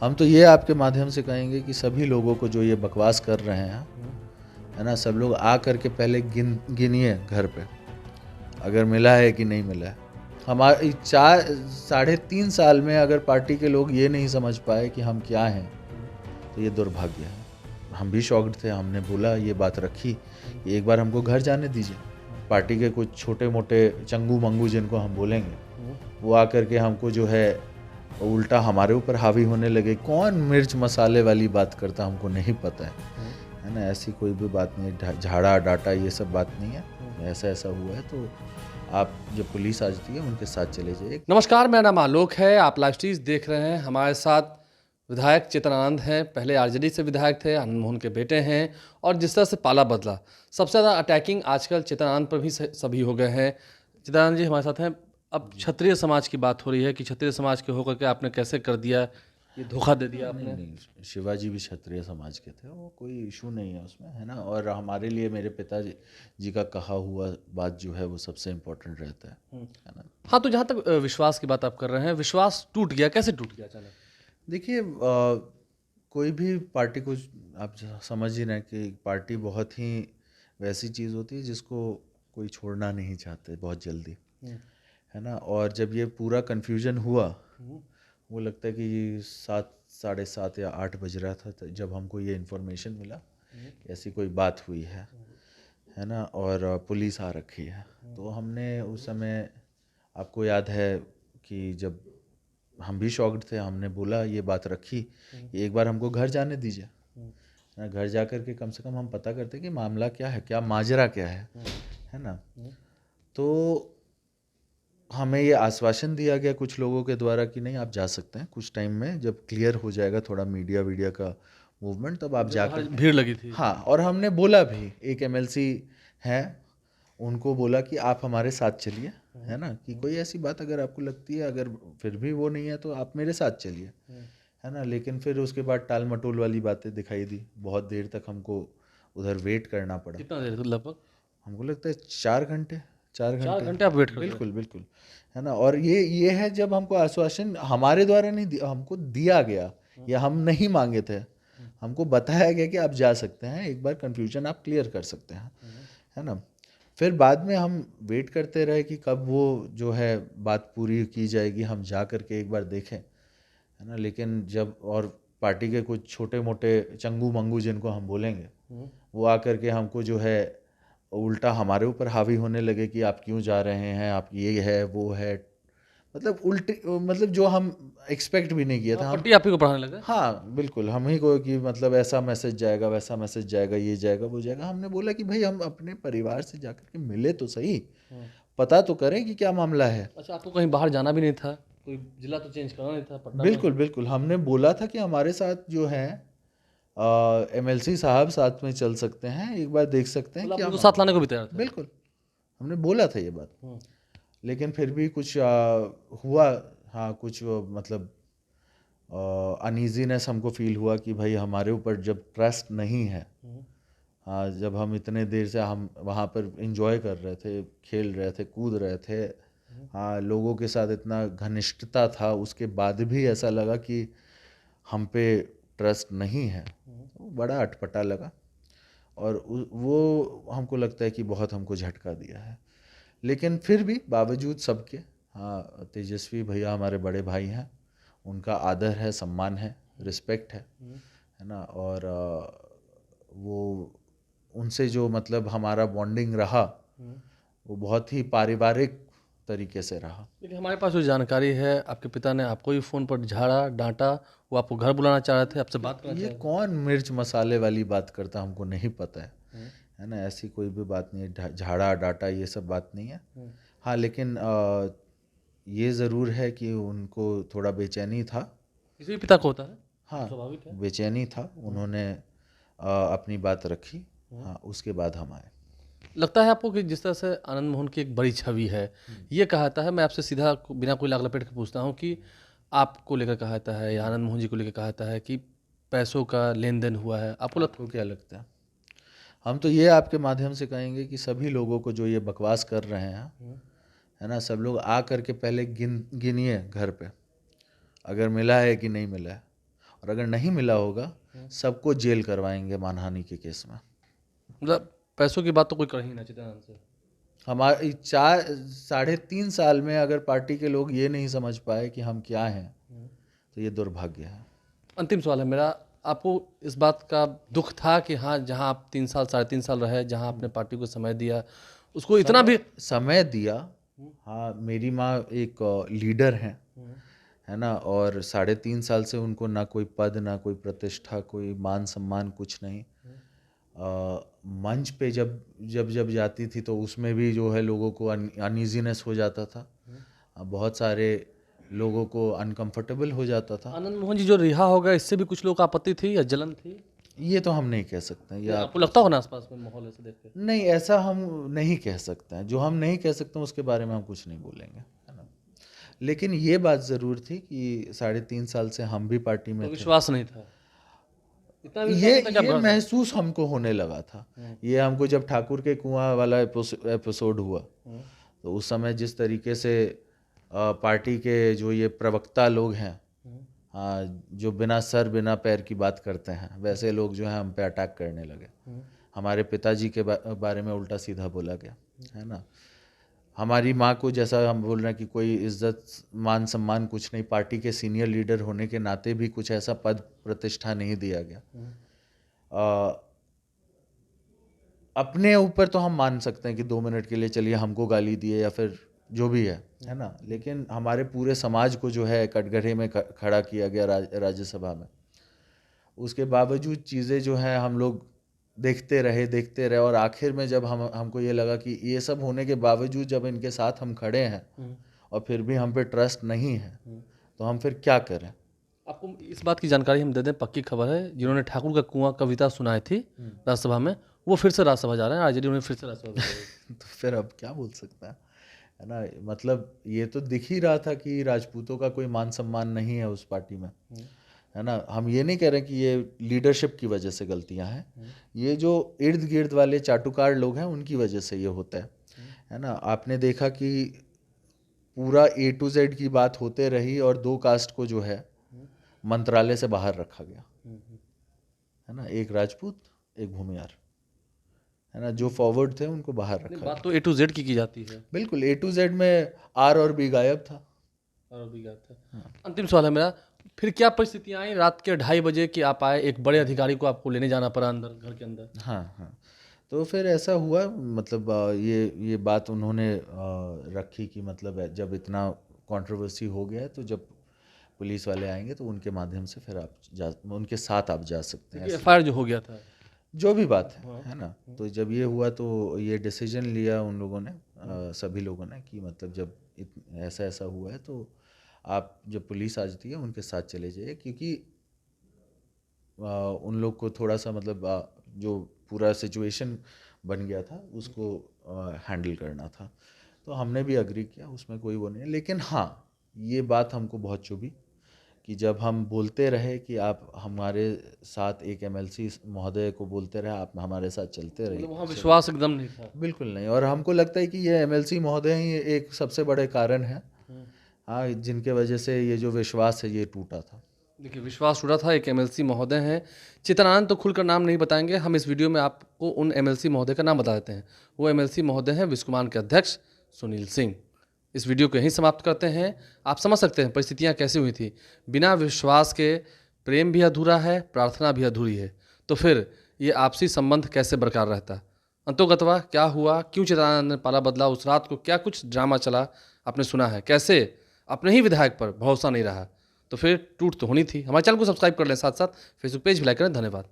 हम तो ये आपके माध्यम से कहेंगे कि सभी लोगों को जो ये बकवास कर रहे हैं, है ना, सब लोग आ करके पहले गिनिए घर पे, अगर मिला है कि नहीं मिला है। हमारे 3.5 साल में अगर पार्टी के लोग ये नहीं समझ पाए कि हम क्या हैं, तो ये दुर्भाग्य है। हम भी शॉक्ड थे, हमने बोला, ये बात रखी, एक बार हमको घर जाने दीजिए। पार्टी के कुछ छोटे मोटे चंगू मंगू जिनको हम बोलेंगे, वो आकर के हमको जो है उल्टा हमारे ऊपर हावी होने लगे। कौन मिर्च मसाले वाली बात करता हमको नहीं पता है ना। ऐसी कोई भी बात नहीं है, झाड़ा डाटा ये सब बात नहीं है। ऐसा ऐसा हुआ है तो आप जब पुलिस आ जाती है उनके साथ चले जाइए। नमस्कार, मेरा नाम आलोक है। आप लाइव स्ट्रीज देख रहे हैं। हमारे साथ विधायक चेतन आनंद हैं। पहले आरजेडी से विधायक थे, आनंद मोहन के बेटे हैं। और जिस तरह से पाला बदला, सबसे ज़्यादा अटैकिंग आजकल चेतन आनंद पर भी सभी हो गए हैं। चेतन आनंद जी हमारे साथ हैं। अब क्षत्रिय समाज की बात हो रही है कि क्षत्रिय समाज के होकर के आपने कैसे कर दिया, ये धोखा दे दिया आपने। नहीं, शिवाजी भी क्षत्रिय समाज के थे, वो कोई इशू नहीं है उसमें, है ना। और हमारे लिए मेरे पिताजी जी का कहा हुआ बात जो है वो सबसे इम्पोर्टेंट रहता है ना। हाँ, तो जहाँ तक विश्वास की बात आप कर रहे हैं, विश्वास टूट गया, कैसे टूट गया अचानक? देखिए, कोई भी पार्टी को आप समझ ही रहे हैं कि पार्टी बहुत ही वैसी चीज़ होती है जिसको कोई छोड़ना नहीं चाहते बहुत जल्दी, है ना। और जब ये पूरा कन्फ्यूजन हुआ, वो लगता है कि 7, 7:30 या 8 बज रहा था जब हमको ये इन्फॉर्मेशन मिला कि ऐसी कोई बात हुई है ना, और पुलिस आ रखी है। तो हमने उस समय, आपको याद है कि जब हम भी शॉक्ड थे, हमने बोला, ये बात रखी कि एक बार हमको घर जाने दीजिए ना। घर जा कर के कम से कम हम पता करते कि मामला क्या है, क्या माजरा क्या है ना। तो हमें ये आश्वासन दिया गया कुछ लोगों के द्वारा कि नहीं, आप जा सकते हैं कुछ टाइम में, जब क्लियर हो जाएगा थोड़ा मीडिया वीडिया का मूवमेंट, तब आप जाकर। भीड़ लगी थी। हाँ, और हमने बोला भी, एक एमएलसी हैं, उनको बोला कि आप हमारे साथ चलिए, है ना, कि कोई ऐसी बात अगर आपको लगती है, अगर फिर भी वो नहीं है तो आप मेरे साथ चलिए, है ना। लेकिन फिर उसके बाद टाल मटोल वाली बातें दिखाई दी। बहुत देर तक हमको उधर वेट करना पड़ा। कितना देर लगभग? हमको लगता है 4 घंटे, 4 घंटे। 4 घंटे आप वेट करते बिल्कुल बिल्कुल, है ना। और ये है जब हमको आश्वासन हमारे द्वारा नहीं हमको दिया गया, या हम नहीं मांगे थे, हमको बताया गया कि आप जा सकते हैं, एक बार कन्फ्यूजन आप क्लियर कर सकते हैं, है ना। फिर बाद में हम वेट करते रहे कि कब वो जो है बात पूरी की जाएगी, हम जा कर के एक बार देखें, है ना। लेकिन जब, और पार्टी के कुछ छोटे मोटे चंगू मंगू जिनको हम बोलेंगे, वो आकर के हमको जो है उल्टा हमारे ऊपर हावी होने लगे कि आप क्यों जा रहे हैं, आप ये है वो है, मतलब उल्टे, मतलब जो हम एक्सपेक्ट भी नहीं किया था। हम, पट्टी आप ही को पढ़ाने लगे? हाँ बिल्कुल, हम ही को कि मतलब ऐसा मैसेज जाएगा, वैसा मैसेज जाएगा, ये जाएगा वो जाएगा। हमने बोला कि भाई हम अपने परिवार से जाकर के मिले तो सही, पता तो करें कि क्या मामला है। अच्छा, आपको कहीं बाहर जाना भी नहीं था? कोई जिला तो चेंज करना नहीं था पटना में? बिल्कुल बिल्कुल, हमने बोला था कि हमारे साथ जो है एमएलसी साहब साथ में चल सकते हैं, एक बार देख सकते हैं मतलब क्या आप उनको मामला साथ लाने को भी तैयार है। थे? बिल्कुल, हमने बोला था ये बात। हम्म। लेकिन फिर भी कुछ हुआ। हाँ, कुछ मतलब अनईजीनेस हमको फील हुआ कि भाई हमारे ऊपर जब ट्रस्ट नहीं है, हाँ, जब हम इतने देर से हम वहाँ पर इंजॉय कर रहे थे, खेल रहे थे, कूद रहे थे, हाँ, लोगों के साथ इतना घनिष्ठता था, उसके बाद भी ऐसा लगा कि हम पे ट्रस्ट नहीं है, तो बड़ा अटपटा लगा। और वो हमको लगता है कि बहुत हमको झटका दिया है। लेकिन फिर भी बावजूद सबके, हाँ, तेजस्वी भैया हमारे बड़े भाई हैं, उनका आदर है, सम्मान है, रिस्पेक्ट है ना। और वो, उनसे जो मतलब हमारा बॉन्डिंग रहा, वो बहुत ही पारिवारिक तरीके से रहा। लेकिन हमारे पास जो जानकारी है, आपके पिता ने आपको भी फ़ोन पर झाड़ा डांटा, वो आपको घर बुलाना चाह रहे थे, आपसे बात करना ये चाह रहे कौन मिर्च मसाले वाली बात करता हमको नहीं पता है ना। ऐसी कोई भी बात नहीं है, झाड़ा डाटा ये सब बात नहीं है। हाँ, लेकिन ये ज़रूर है कि उनको थोड़ा बेचैनी था। थे? किसी भी पिता को होता है, हाँ, स्वाभाविक है। बेचैनी था, उन्होंने अपनी बात रखी। हाँ, उसके बाद हम आए। लगता है आपको कि जिस तरह से आनंद मोहन की एक बड़ी छवि है, ये कहाता है, मैं आपसे सीधा बिना कोई लाग लपेट के पूछता हूँ कि आपको लेकर कहाता है या आनंद मोहन जी को लेकर कहाता है कि पैसों का लेन देन हुआ है, आपको लगता आपको क्या लगता है? हम तो ये आपके माध्यम से कहेंगे कि सभी लोगों को जो ये बकवास कर रहे हैं, है ना, सब लोग आ करके पहले गिनिए घर पे, अगर मिला है कि नहीं मिला है। और अगर नहीं मिला होगा सबको जेल करवाएंगे मानहानि के केस में। मतलब पैसों की बात तो कोई कर ही ना चित्रानंद से। हमारे 3.5 साल में अगर पार्टी के लोग ये नहीं समझ पाए कि हम क्या हैं तो ये दुर्भाग्य है। अंतिम सवाल है मेरा, आपको इस बात का दुख था कि हाँ जहाँ आप 3 साल 3.5 साल रहे, जहाँ आपने पार्टी को समय दिया, उसको इतना भी समय दिया। हाँ, मेरी माँ एक लीडर हैं, है ना, और 3.5 साल से उनको ना कोई पद, ना कोई प्रतिष्ठा, कोई मान सम्मान, कुछ नहीं। मंच पे जब जाती थी तो उसमें भी जो है लोगों को अनईजीनेस हो जाता था, बहुत सारे लोगों को अनकंफर्टेबल हो जाता था। आनंद मोहन जी जो रिहा हो गए, इससे भी कुछ लोग आपत्ति थी या जलन थी? ये तो हम नहीं कह सकते हैं। ये आपको लगता हो ना आसपास में माहौल ऐसे देख के? नहीं, ऐसा हम नहीं कह सकते हैं। जो हम नहीं कह सकते हैं उसके बारे में हम कुछ नहीं बोलेंगे, है ना। लेकिन ये बात ज़रूर थी कि 3.5 साल से हम भी पार्टी में तो थे। विश्वास नहीं था, इतना ये महसूस हमको होने लगा था। ये हमको जब ठाकुर के कुआं वाला एपिसोड हुआ तो उस समय जिस तरीके से पार्टी के जो ये प्रवक्ता लोग हैं, जो बिना सर बिना पैर की बात करते हैं, वैसे लोग जो है हम पे अटैक करने लगे। हमारे पिताजी के बारे में उल्टा सीधा बोला गया, है ना। हमारी माँ को, जैसा हम बोल रहे हैं कि कोई इज्जत मान सम्मान कुछ नहीं, पार्टी के सीनियर लीडर होने के नाते भी कुछ ऐसा पद प्रतिष्ठा नहीं दिया गया। अपने ऊपर तो हम मान सकते हैं कि 2 मिनट के लिए चलिए हमको गाली दिए या फिर जो भी है ना, लेकिन हमारे पूरे समाज को जो है कटघरे में खड़ा किया गया राज्यसभा में। उसके बावजूद चीज़ें जो हैं हम लोग देखते रहे और आखिर में जब हमको ये लगा कि ये सब होने के बावजूद जब इनके साथ हम खड़े हैं और फिर भी हम पे ट्रस्ट नहीं है तो हम फिर क्या करें। आपको इस बात की जानकारी हम दे दें, पक्की खबर है, जिन्होंने ठाकुर का कुआं कविता सुनाई थी राज्यसभा में, वो फिर से राज्यसभा जा रहे हैं। आरजेडी उन्हें फिर से राज्यसभा तो फिर अब क्या बोल सकता है ना। मतलब ये तो दिख ही रहा था कि राजपूतों का कोई मान सम्मान नहीं है उस पार्टी में, है ना। हम ये नहीं कह रहे कि ये लीडरशिप की वजह से गलतियां हैं, ये जो इर्द गिर्द वाले चाटुकार लोग हैं उनकी वजह से ये होता है ना। आपने देखा कि पूरा A to Z की बात होते रही और 2 कास्ट को जो है मंत्रालय से बाहर रखा गया, है ना। एक राजपूत, एक भूमियार, है ना, जो फॉरवर्ड थे उनको बाहर रखा गया। बात तो A to Z की जाती है। बिल्कुल, A to Z में R और B गायब था। अंतिम सवाल है मेरा, फिर क्या परिस्थितियां आई रात के 2:30 बजे कि आप आए, एक बड़े अधिकारी को आपको लेने जाना पड़ा अंदर, घर के अंदर? हाँ, तो फिर ऐसा हुआ, मतलब ये बात उन्होंने रखी कि मतलब जब इतना कंट्रोवर्सी हो गया है तो जब पुलिस वाले आएंगे तो उनके माध्यम से फिर उनके साथ आप जा सकते हैं। FIR जो हो गया था, जो भी बात है ना। तो जब ये हुआ तो ये डिसीजन लिया उन लोगों ने, सभी लोगों ने, कि मतलब जब ऐसा हुआ है तो आप जब पुलिस आ जाती है उनके साथ चले जाइए, क्योंकि उन लोग को थोड़ा सा मतलब जो पूरा सिचुएशन बन गया था उसको हैंडल करना था। तो हमने भी अग्री किया, उसमें कोई वो नहीं है। लेकिन हाँ, ये बात हमको बहुत चुभी कि जब हम बोलते रहे कि आप हमारे साथ, एक MLC महोदय को बोलते रहे आप हमारे साथ चलते रहे, वहाँ विश्वास एकदम नहीं था। बिल्कुल नहीं। और हमको लगता है कि ये MLC महोदय ही एक सबसे बड़े कारण है, हाँ, जिनके वजह से ये जो विश्वास है ये टूटा था। देखिए, विश्वास टूटा था, एक MLC महोदय हैं चित्रानंद, तो खुलकर नाम नहीं बताएंगे हम इस वीडियो में, आपको उन MLC महोदय का नाम बता देते हैं। वो MLC महोदय हैं विश्वमान के अध्यक्ष सुनील सिंह। इस वीडियो को यहीं समाप्त करते हैं। आप समझ सकते हैं परिस्थितियाँ कैसी हुई थी। बिना विश्वास के प्रेम भी अधूरा है, प्रार्थना भी अधूरी है, तो फिर ये आपसी संबंध कैसे बरकरार रहता? अंतोगत्वा क्या हुआ, क्यों चित्रानंद ने पाला बदला, उस रात को क्या कुछ ड्रामा चला, आपने सुना है। कैसे अपने ही विधायक पर भरोसा नहीं रहा, तो फिर टूट तो होनी थी। हमारे चैनल को सब्सक्राइब कर लें, साथ साथ फेसबुक पेज भी लाइक करें। धन्यवाद।